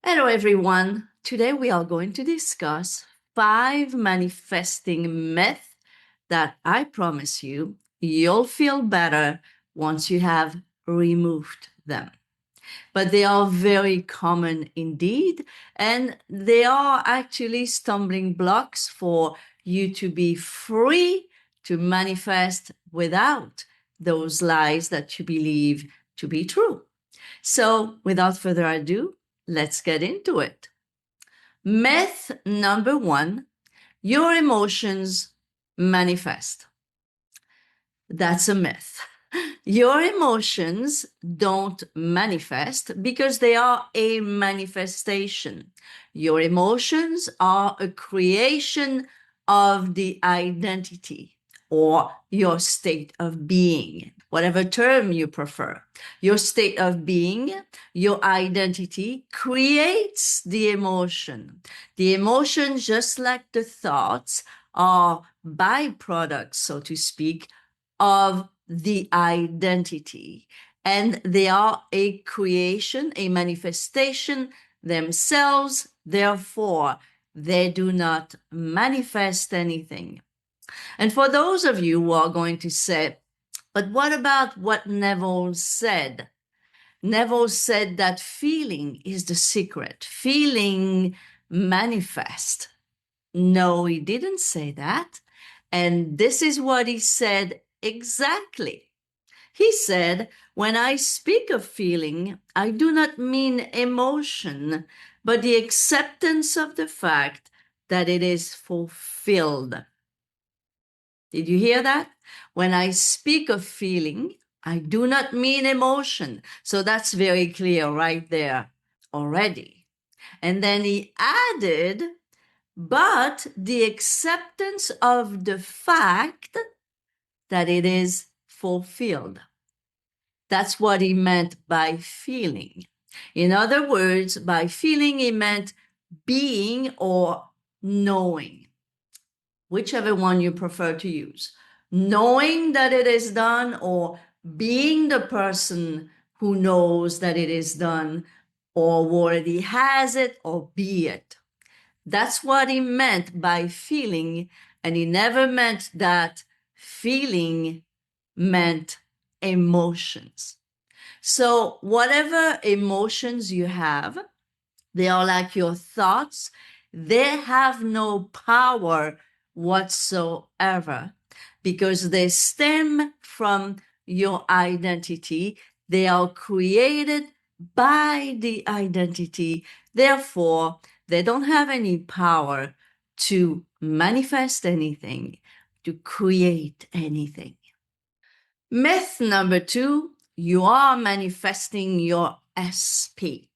Hello, everyone. Today we are going to discuss 5 manifesting myths that I promise you'll feel better once you have removed them. But they are very common indeed, and they are actually stumbling blocks for you to be free to manifest without those lies that you believe to be true. So, without further ado, let's get into it. Myth number 1, your emotions manifest. That's a myth. Your emotions don't manifest because they are a manifestation. Your emotions are a creation of the identity or your state of being, whatever term you prefer. Your state of being, your identity creates the emotion. The emotion, just like the thoughts, are byproducts, so to speak, of the identity. And they are a creation, a manifestation themselves. Therefore, they do not manifest anything. And for those of you who are going to say, but what about what Neville said? Neville said that feeling is the secret. Feeling manifest. No, he didn't say that. And this is what he said exactly. He said, when I speak of feeling, I do not mean emotion, but the acceptance of the fact that it is fulfilled. Did you hear that? When I speak of feeling, I do not mean emotion. So that's very clear right there already. And then he added, but the acceptance of the fact that it is fulfilled. That's what he meant by feeling. In other words, by feeling, he meant being or knowing, whichever one you prefer to use. Knowing that it is done or being the person who knows that it is done or already has it or be it. That's what he meant by feeling, and he never meant that feeling meant emotions. So whatever emotions you have, they are like your thoughts. They have no power whatsoever because they stem from your identity. They are created by the identity. Therefore, they don't have any power to manifest anything, to create anything. Myth number 2, you are manifesting your SP.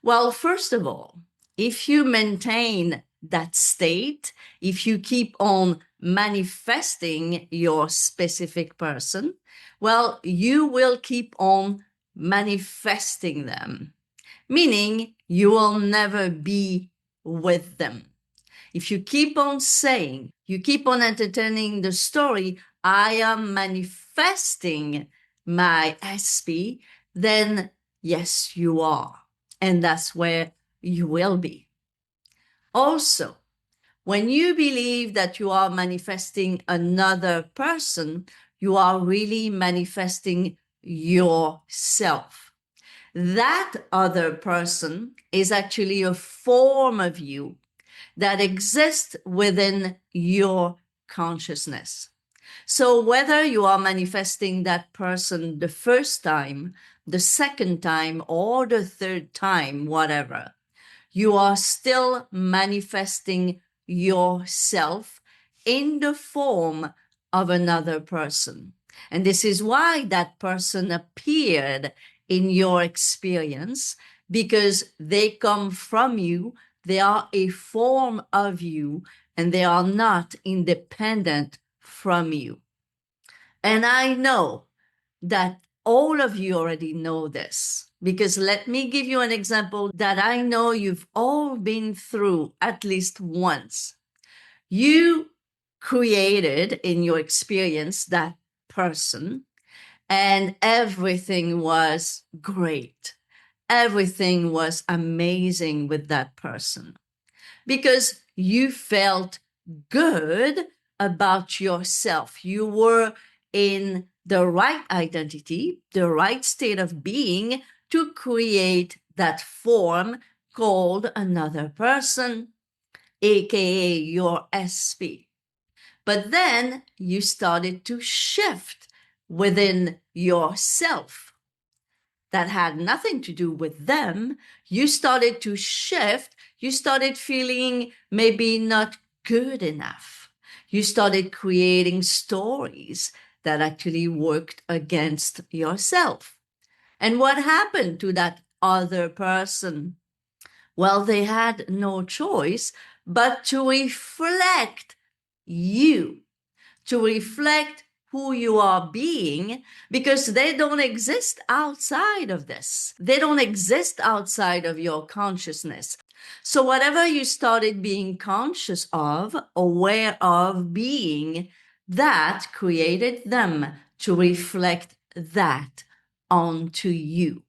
Well, first of all, if you maintain that state, if you keep on manifesting your specific person, well, you will keep on manifesting them, meaning you will never be with them. If you keep on saying, you keep on entertaining the story, I am manifesting my SP, then yes, you are. And that's where you will be. Also, when you believe that you are manifesting another person, you are really manifesting yourself. That other person is actually a form of you that exists within your consciousness. So whether you are manifesting that person the first time, the second time, or the third time, whatever, you are still manifesting yourself in the form of another person. And this is why that person appeared in your experience, because they come from you, they are a form of you, and they are not independent from you. And I know that all of you already know this, because let me give you an example that I know you've all been through at least once. You created in your experience that person, and everything was great. everything was amazing with that person because you felt good about yourself. You were in the right identity, the right state of being to create that form called another person, aka your SP. But then you started to shift within yourself. That had nothing to do with them. You started to shift. You started feeling maybe not good enough. You started creating stories that actually worked against yourself. And what happened to that other person? Well, they had no choice but to reflect you, to reflect who you are being, because they don't exist outside of this. They don't exist outside of your consciousness. So, whatever you started being conscious of, aware of being, that created them to reflect that onto you.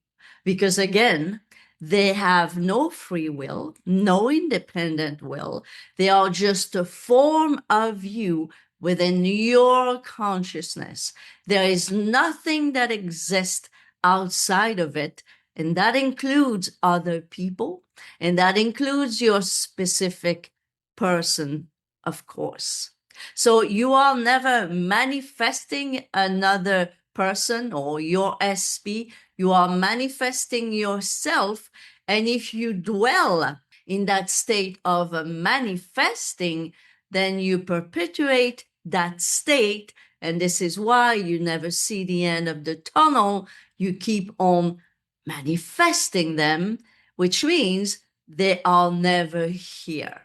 Because again, they have no free will, no independent will. They are just a form of you within your consciousness. There is nothing that exists outside of it, and that includes other people, and that includes your specific person, of course. So you are never manifesting another person or your SP. You are manifesting yourself. And if you dwell in that state of manifesting, then you perpetuate that state. And this is why you never see the end of the tunnel. You keep on manifesting them, which means they are never here.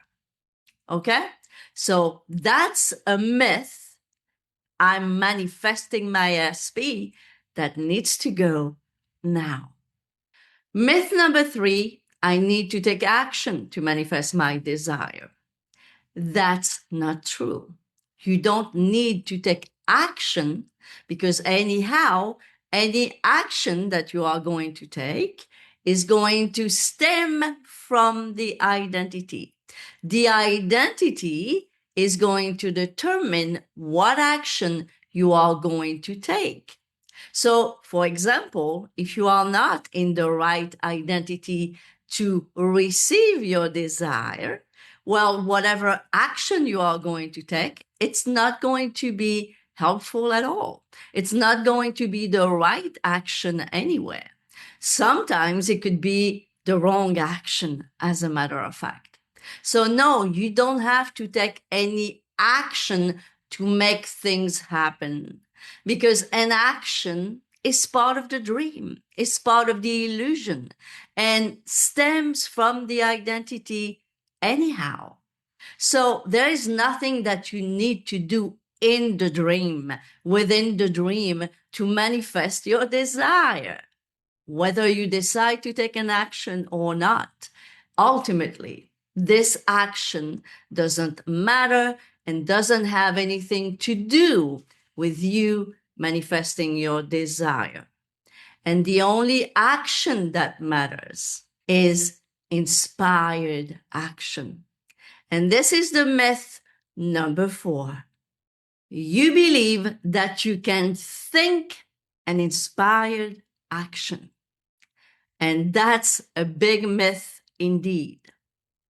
Okay? So that's a myth. I'm manifesting my SP that needs to go now. Myth number 3, I need to take action to manifest my desire. That's not true. You don't need to take action because anyhow, any action that you are going to take is going to stem from the identity. The identity is going to determine what action you are going to take. So, for example, if you are not in the right identity to receive your desire, well, whatever action you are going to take, it's not going to be helpful at all. It's not going to be the right action anywhere. Sometimes it could be the wrong action, as a matter of fact. So, no, you don't have to take any action to make things happen because an action is part of the dream, is part of the illusion, and stems from the identity anyhow. So there is nothing that you need to do in the dream, within the dream, to manifest your desire. Whether you decide to take an action or not, ultimately, this action doesn't matter and doesn't have anything to do with you manifesting your desire. And the only action that matters is inspired action. And this is the myth number 4. You believe that you can think an inspired action. And that's a big myth indeed.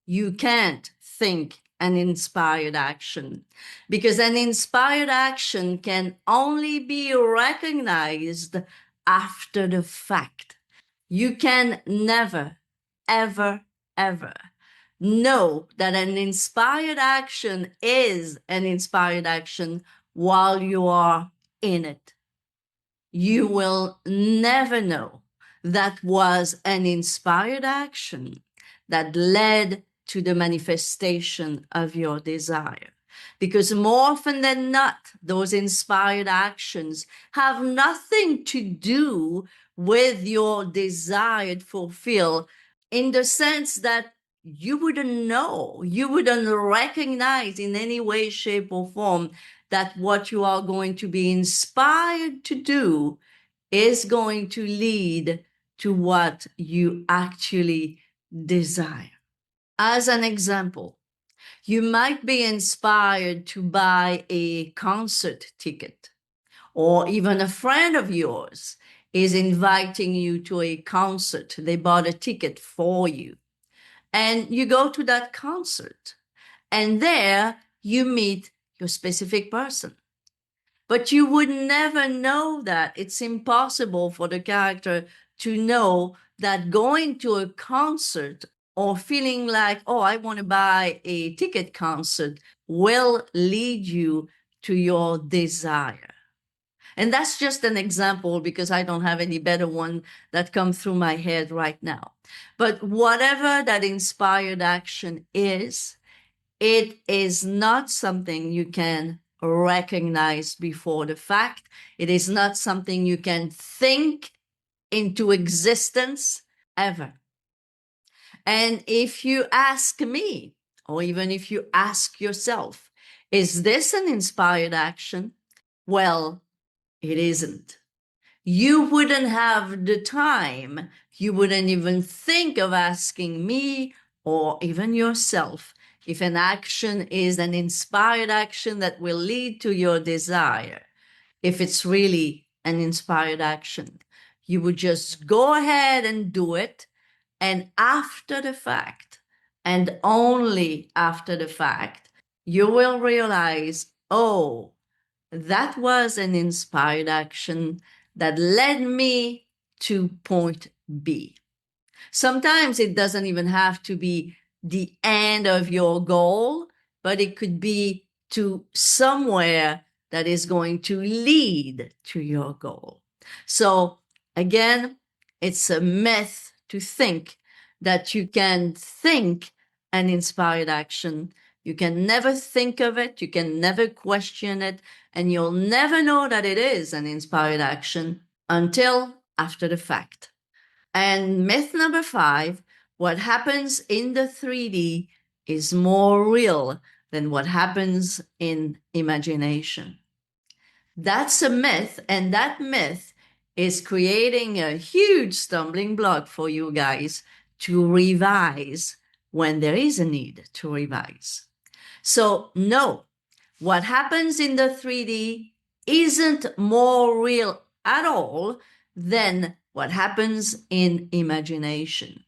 You can't think an inspired action because an inspired action can only be recognized after the fact. You can never, ever, ever know that an inspired action is an inspired action while you are in it. You will never know that was an inspired action that led to the manifestation of your desire. Because more often than not, those inspired actions have nothing to do with your desired fulfill, in the sense that you wouldn't know, you wouldn't recognize in any way, shape, or form that what you are going to be inspired to do is going to lead to what you actually desire. As an example, you might be inspired to buy a concert ticket, or even a friend of yours is inviting you to a concert. They bought a ticket for you, and you go to that concert, and there you meet your specific person. But you would never know that. It's impossible for the character to know that going to a concert or feeling like, oh, I want to buy a ticket concert will lead you to your desire. And that's just an example because I don't have any better one that come through my head right now. But whatever that inspired action is, it is not something you can recognize before the fact. It is not something you can think into existence ever. And if you ask me, or even if you ask yourself, is this an inspired action? Well, it isn't. You wouldn't have the time. You wouldn't even think of asking me or even yourself if an action is an inspired action that will lead to your desire. If it's really an inspired action, you would just go ahead and do it. And after the fact, and only after the fact, you will realize, oh, that was an inspired action that led me to point B. Sometimes it doesn't even have to be the end of your goal, but it could be to somewhere that is going to lead to your goal. So again, it's a myth to think that you can think an inspired action. You can never think of it. You can never question it. And you'll never know that it is an inspired action until after the fact. And myth number 5, what happens in the 3D is more real than what happens in imagination. That's a myth, and that myth is creating a huge stumbling block for you guys to revise when there is a need to revise. So no, what happens in the 3D isn't more real at all than what happens in imagination.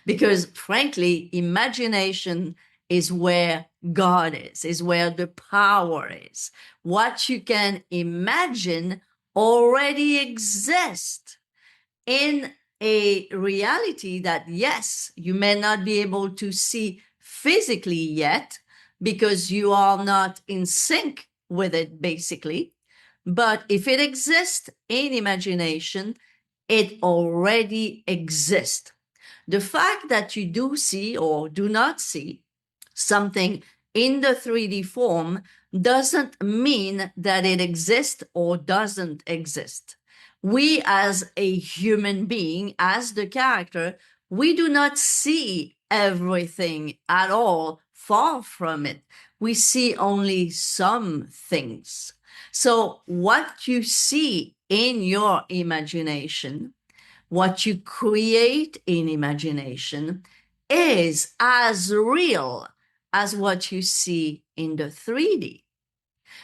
Because frankly, imagination is where God is where the power is. What you can imagine already exists in a reality that, yes, you may not be able to see physically yet because you are not in sync with it, basically. But if it exists in imagination, it already exists. The fact that you do see or do not see something in the 3D form doesn't mean that it exists or doesn't exist. We, as a human being, as the character, we do not see everything at all. Far from it. We see only some things. So what you see in your imagination, what you create in imagination, is as real as what you see in the 3D.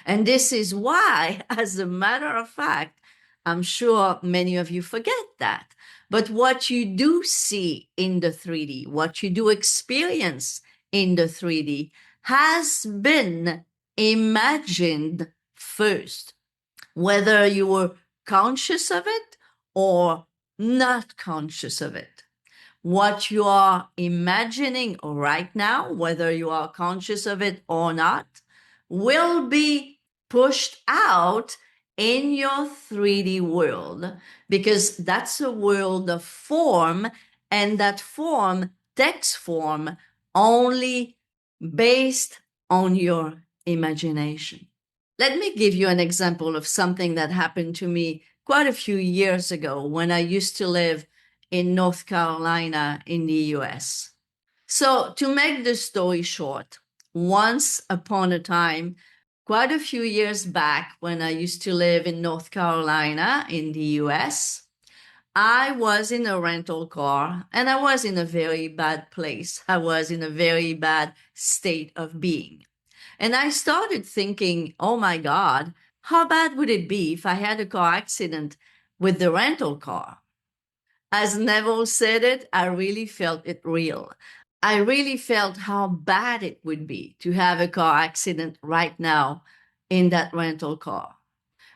And this is why, as a matter of fact, I'm sure many of you forget that. But what you do see in the 3D, what you do experience in the 3D, has been imagined first, whether you were conscious of it or not conscious of it. What you are imagining right now, whether you are conscious of it or not, will be pushed out in your 3D world, because that's a world of form, and that form takes form only based on your imagination. Let me give you an example of something that happened to me quite a few years ago when I used to live in North Carolina in the US. So, to make the story short, once upon a time, quite a few years back when I used to live in North Carolina in the US, I was in a rental car and I was in a very bad place. I was in a very bad state of being. And I started thinking, oh my God, how bad would it be if I had a car accident with the rental car? As Neville said it, I really felt it real. I really felt how bad it would be to have a car accident right now in that rental car.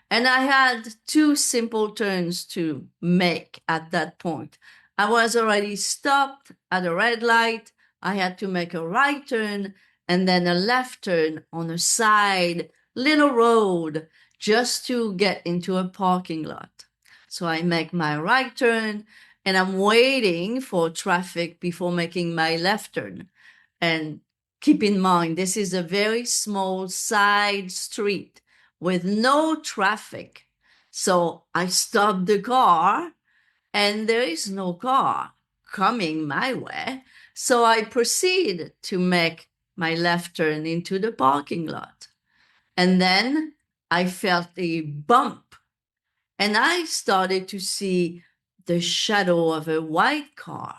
And I had two simple turns to make at that point. I was already stopped at a red light. I had to make a right turn and then a left turn on a side little road just to get into a parking lot. So I make my right turn and I'm waiting for traffic before making my left turn. And keep in mind, this is a very small side street with no traffic. So I stop the car and there is no car coming my way. So I proceed to make my left turn into the parking lot. And then I felt a bump and I started to see the shadow of a white car.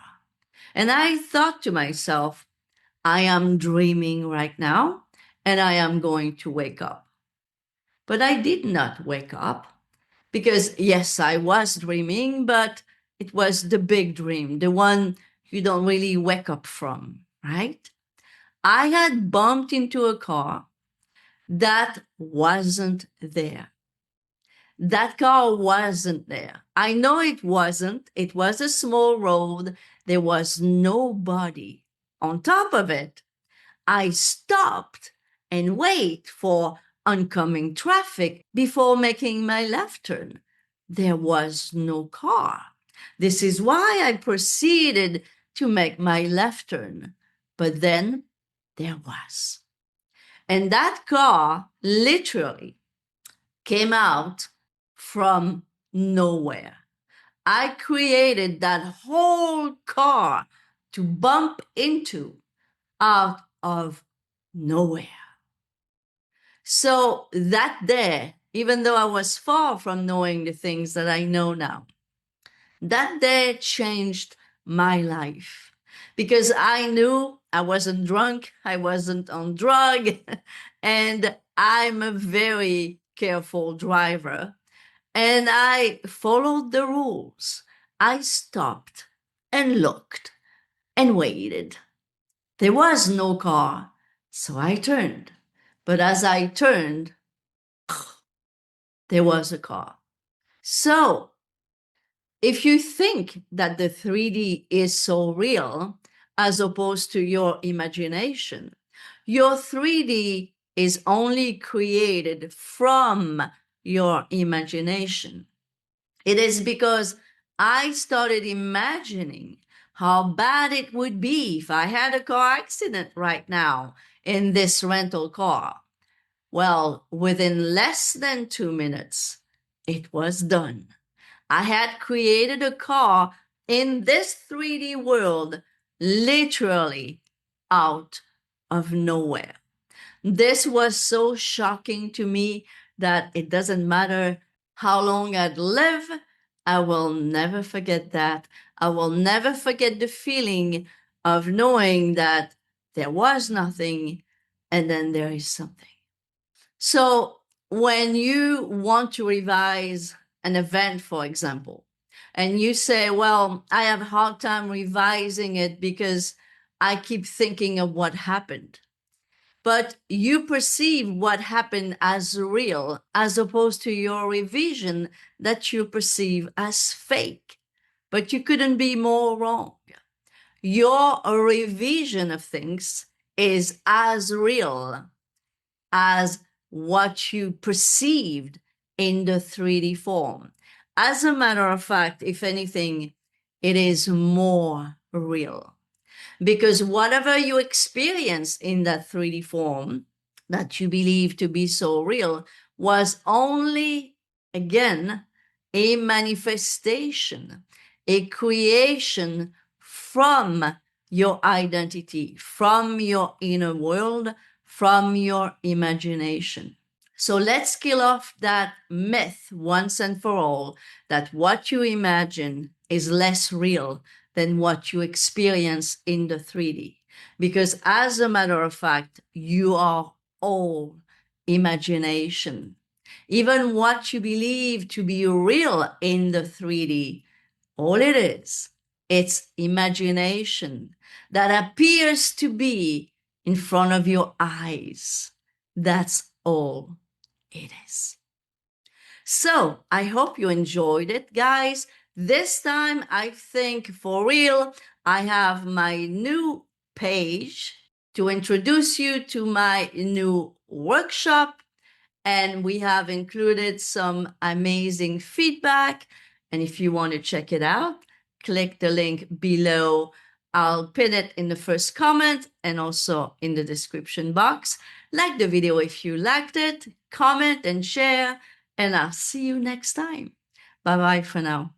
And I thought to myself, I am dreaming right now and I am going to wake up. But I did not wake up because, yes, I was dreaming, but it was the big dream, the one you don't really wake up from, right? I had bumped into a car that wasn't there. That car wasn't there. I know it wasn't. It was a small road. There was nobody. On top of it, I stopped and wait for oncoming traffic before making my left turn. There was no car. This is why I proceeded to make my left turn. But then there was. And that car literally came out from nowhere. I created that whole car to bump into out of nowhere. So that day, even though I was far from knowing the things that I know now, that day changed my life because I knew I wasn't drunk, I wasn't on drug, and I'm a very careful driver. And I followed the rules. I stopped and looked and waited. There was no car, so I turned. But as I turned, there was a car. So if you think that the 3D is so real as opposed to your imagination, your 3D is only created from your imagination. It is because I started imagining how bad it would be if I had a car accident right now in this rental car. Well, within less than 2 minutes, it was done. I had created a car in this 3D world, literally out of nowhere. This was so shocking to me that it doesn't matter how long I'd live, I will never forget that. I will never forget the feeling of knowing that there was nothing and then there is something. So when you want to revise an event, for example, and you say, well, I have a hard time revising it because I keep thinking of what happened. But you perceive what happened as real as opposed to your revision that you perceive as fake. But you couldn't be more wrong. Your revision of things is as real as what you perceived in the 3D form. As a matter of fact, if anything, it is more real. Because whatever you experience in that 3D form that you believe to be so real was only, again, a manifestation, a creation from your identity, from your inner world, from your imagination. So let's kill off that myth once and for all that what you imagine is less real than what you experience in the 3D. Because as a matter of fact, you are all imagination. Even what you believe to be real in the 3D, all it is, it's imagination that appears to be in front of your eyes. That's all it is. So I hope you enjoyed it, guys. This time, I think for real, I have my new page to introduce you to my new workshop. And we have included some amazing feedback. And if you want to check it out, click the link below. I'll pin it in the first comment and also in the description box. Like the video if you liked it, comment and share, and I'll see you next time. Bye bye for now.